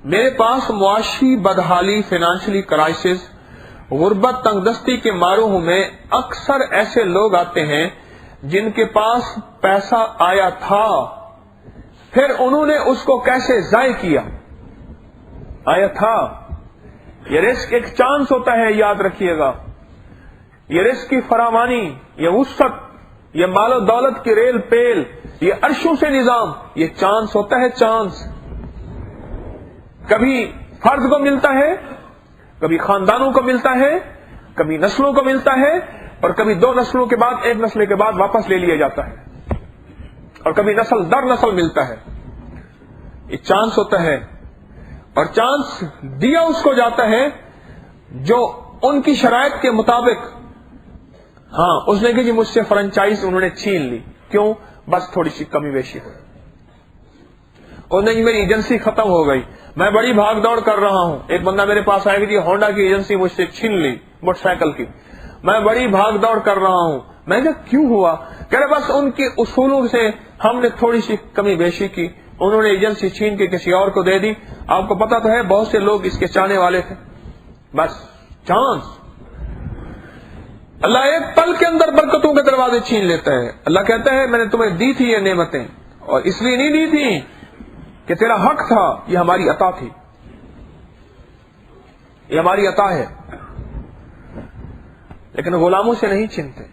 میرے پاس معاشی بدحالی، financially crisis, غربت، تنگ دستی کے معروح میں اکثر ایسے لوگ آتے ہیں جن کے پاس پیسہ آیا تھا، پھر انہوں نے اس کو کیسے ضائع کیا۔ آیا تھا، یہ رزق ایک چانس ہوتا ہے، یاد رکھیے گا۔ یہ رزق کی فراوانی، یہ وسعت، یہ مال و دولت کی ریل پیل، یہ عرشوں سے نظام، یہ چانس ہوتا ہے، چانس۔ کبھی فرد کو ملتا ہے، کبھی خاندانوں کو ملتا ہے، کبھی نسلوں کو ملتا ہے، اور کبھی دو نسلوں کے بعد، ایک نسل کے بعد واپس لے لیا جاتا ہے، اور کبھی نسل در نسل ملتا ہے۔ یہ چانس ہوتا ہے، اور چانس دیا اس کو جاتا ہے جو ان کی شرائط کے مطابق، ہاں اس نے کہ جی مجھ سے فرنچائز انہوں نے چھین لی، کیوں؟ بس تھوڑی سی کمی بیشی ہوئی، اور نہیں میری ایجنسی ختم ہو گئی، میں بڑی بھاگ دوڑ کر رہا ہوں۔ ایک بندہ میرے پاس آئے گا جی ہونڈا کی ایجنسی مجھ سے چھین لی، موٹر سائیکل کی، میں بڑی بھاگ دوڑ کر رہا ہوں۔ میں نے کہا کیوں ہوا؟ کہہ رہے بس ان کے اصولوں سے ہم نے تھوڑی سی کمی بیشی کی، انہوں نے ایجنسی چھین کے کسی اور کو دے دی۔ آپ کو پتا تو ہے بہت سے لوگ اس کے چاہنے والے تھے، بس چانس۔ اللہ ایک پل کے اندر برکتوں کے دروازے چھین لیتا ہے۔ اللہ کہتا ہے میں نے تمہیں دی تھی یہ نعمتیں، اور اس لیے نہیں دی تھی کہ تیرا حق تھا، یہ ہماری عطا تھی، یہ ہماری عطا ہے، لیکن غلاموں سے نہیں چھینتے۔